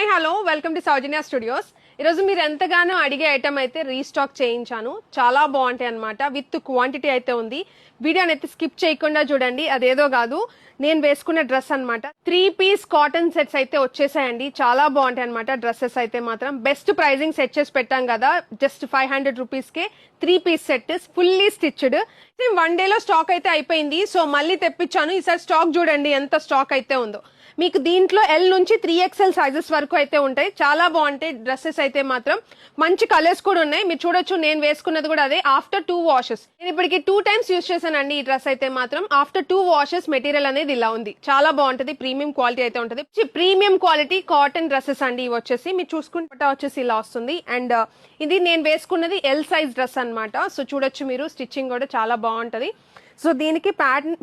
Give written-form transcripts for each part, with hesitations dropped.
Hi hello welcome to Soujanya studios. ఈరోజు మీరు ఎంతగానో అడిగే ఐటమ్ అయితే రీస్టాక్ చేయించాను. చాలా బాగుంటాయి అనమాట. విత్ క్వాంటిటీ అయితే ఉంది. వీడియోని అయితే స్కిప్ చేయకుండా చూడండి. అదేదో కాదు, నేను వేసుకున్న డ్రెస్ అనమాట. 3 పీస్ కాటన్ సెట్స్ అయితే వచ్చేసాయండి. చాలా బాగుంటాయి అనమాట. డ్రెస్సెస్ అయితే మాత్రం బెస్ట్ ప్రైజింగ్ సెట్ చేసి పెట్టాం కదా. జస్ట్ 500 రూపీస్కే 3 పీస్ సెట్ ఫుల్లీ స్టిచ్డ్. 1 డేలో స్టాక్ అయితే అయిపోయింది. సో మళ్ళీ తెప్పించాను. ఈసారి స్టాక్ చూడండి ఎంత స్టాక్ అయితే ఉందో. మీకు దీంట్లో ఎల్ నుంచి 3XL సైజెస్ వరకు అయితే ఉంటాయి. చాలా బాగుంటాయి డ్రెస్సెస్ అయితే మాత్రం. మంచి కలర్స్ కూడా ఉన్నాయి. మీరు చూడొచ్చు, నేను వేసుకున్నది కూడా అదే. ఆఫ్టర్ 2 వాషెస్, నేను ఇప్పటికి 2 టైమ్స్ యూజ్ చేశానండి ఈ డ్రెస్ అయితే మాత్రం. ఆఫ్టర్ 2 వాషెస్ మెటీరియల్ అనేది ఇలా ఉంది. చాలా బాగుంటది. ప్రీమియం క్వాలిటీ అయితే ఉంటది. ప్రీమియం క్వాలిటీ కాటన్ డ్రెస్సెస్ అండి. ఇవి వచ్చేసి మీరు చూసుకుంటే వచ్చేసి ఇలా వస్తుంది. అండ్ ఇది నేను వేసుకున్నది ఎల్ సైజ్ డ్రెస్ అనమాట. సో చూడొచ్చు మీరు, స్టిచ్చింగ్ కూడా చాలా బాగుంటది. సో దీనికి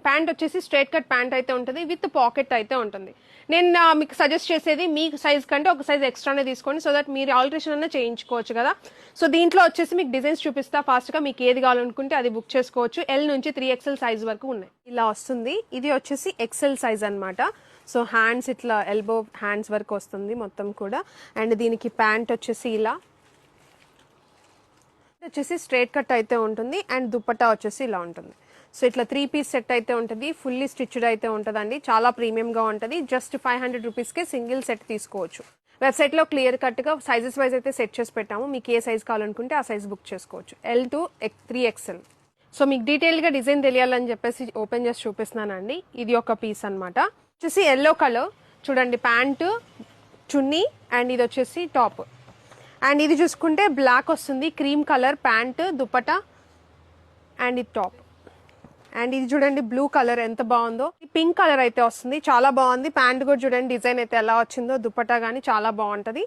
ప్యాంట్ వచ్చేసి స్ట్రైట్ కట్ ప్యాంట్ అయితే ఉంటుంది. విత్ పాకెట్ అయితే ఉంటుంది. నేను మీకు సజెస్ట్ చేసేది మీ సైజ్ కంటే ఒక సైజ్ ఎక్స్ట్రానే తీసుకోండి. సో దట్ మీరు ఆల్టరేషన్ అన్న చేయించుకోవచ్చు కదా. సో దీంట్లో వచ్చేసి మీకు డిజైన్స్ చూపిస్తా ఫాస్ట్గా. మీకు ఏది కావాలనుకుంటే అది బుక్ చేసుకోవచ్చు. ఎల్ నుంచి 3XL సైజ్ వరకు ఉన్నాయి. ఇలా వస్తుంది. ఇది వచ్చేసి XL సైజ్ అనమాట. సో హ్యాండ్స్ ఇట్లా ఎల్బో హ్యాండ్స్ వరకు వస్తుంది మొత్తం కూడా. అండ్ దీనికి ప్యాంట్ వచ్చేసి ఇలా వచ్చేసి స్ట్రైట్ కట్ అయితే ఉంటుంది. అండ్ దుపట్టా వచ్చేసి ఇలా ఉంటుంది. సో ఇట్లా 3 పీస్ సెట్ అయితే ఉంటుంది. ఫుల్లీ స్టిచ్డ్ అయితే ఉంటుందండి. చాలా ప్రీమియంగా ఉంటుంది. జస్ట్ 500 రూపీస్కే సింగిల్ సెట్ తీసుకోవచ్చు. వెబ్సైట్లో క్లియర్ కట్గా సైజెస్ వైజ్ అయితే సెట్ చేసి పెట్టాము. మీకు ఏ సైజ్ కావాలనుకుంటే ఆ సైజ్ బుక్ చేసుకోవచ్చు. L to 3XL. సో మీకు డీటెయిల్గా డిజైన్ తెలియాలని చెప్పేసి ఓపెన్ చేసి చూపిస్తున్నానండి. ఇది ఒక పీస్ అనమాట. వచ్చేసి ఎల్లో కలర్ చూడండి, ప్యాంటు చున్నీ అండ్ ఇది వచ్చేసి టాప్. అండ్ ఇది చూసుకుంటే బ్లాక్ వస్తుంది. Cream colour pant dupatta and ఇది టాప్. అండ్ ఇది చూడండి బ్లూ కలర్ ఎంత బాగుందో. పింక్ కలర్ అయితే వస్తుంది. చాలా బాగుంది. ప్యాంట్ కూడా చూడండి డిజైన్ అయితే ఎలా వచ్చిందో. దుపట్టా కానీ చాలా బాగుంటుంది.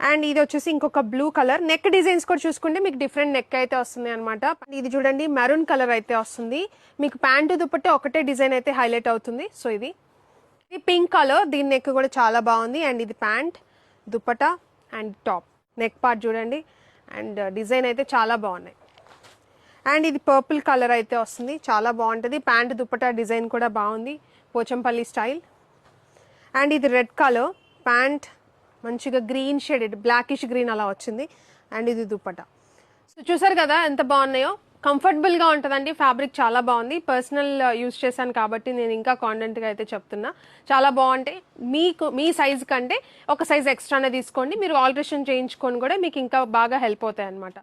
అండ్ ఇది వచ్చేసి ఇంకొక బ్లూ కలర్. నెక్ డిజైన్స్ కూడా చూసుకుంటే మీకు డిఫరెంట్ నెక్ అయితే వస్తుంది అనమాట. ఇది చూడండి మెరూన్ కలర్ అయితే వస్తుంది. మీకు ప్యాంటు దుపట్టా ఒకటే డిజైన్ అయితే హైలైట్ అవుతుంది. సో ఇది పింక్ కలర్. దీని నెక్ కూడా చాలా బాగుంది. అండ్ ఇది pant dupatta and top. Neck part చూడండి. అండ్ డిజైన్ అయితే చాలా బాగున్నాయి. అండ్ ఇది పర్పుల్ కలర్ అయితే వస్తుంది. చాలా బాగుంటుంది. ప్యాంట్ దుపట్టా డిజైన్ కూడా బాగుంది, పోచంపల్లి స్టైల్. అండ్ ఇది రెడ్ కలర్ ప్యాంట్, మంచిగా గ్రీన్ షేడెడ్ బ్లాకిష్ గ్రీన్ అలా వచ్చింది. అండ్ ఇది దుపట్టా. సో చూసారు కదా ఎంత బాగున్నాయో. కంఫర్టబుల్గా ఉంటుందండి. ఫ్యాబ్రిక్ చాలా బాగుంది. పర్సనల్ యూజ్ చేశాను కాబట్టి నేను ఇంకా కాన్ఫిడెంట్గా అయితే చెప్తున్నా. చాలా బాగుంటాయి. మీకు మీ సైజ్ కంటే ఒక సైజ్ ఎక్స్ట్రానే తీసుకోండి. మీరు ఆల్టరేషన్ చేయించుకొని కూడా మీకు ఇంకా బాగా హెల్ప్ అవుతాయి అనమాట.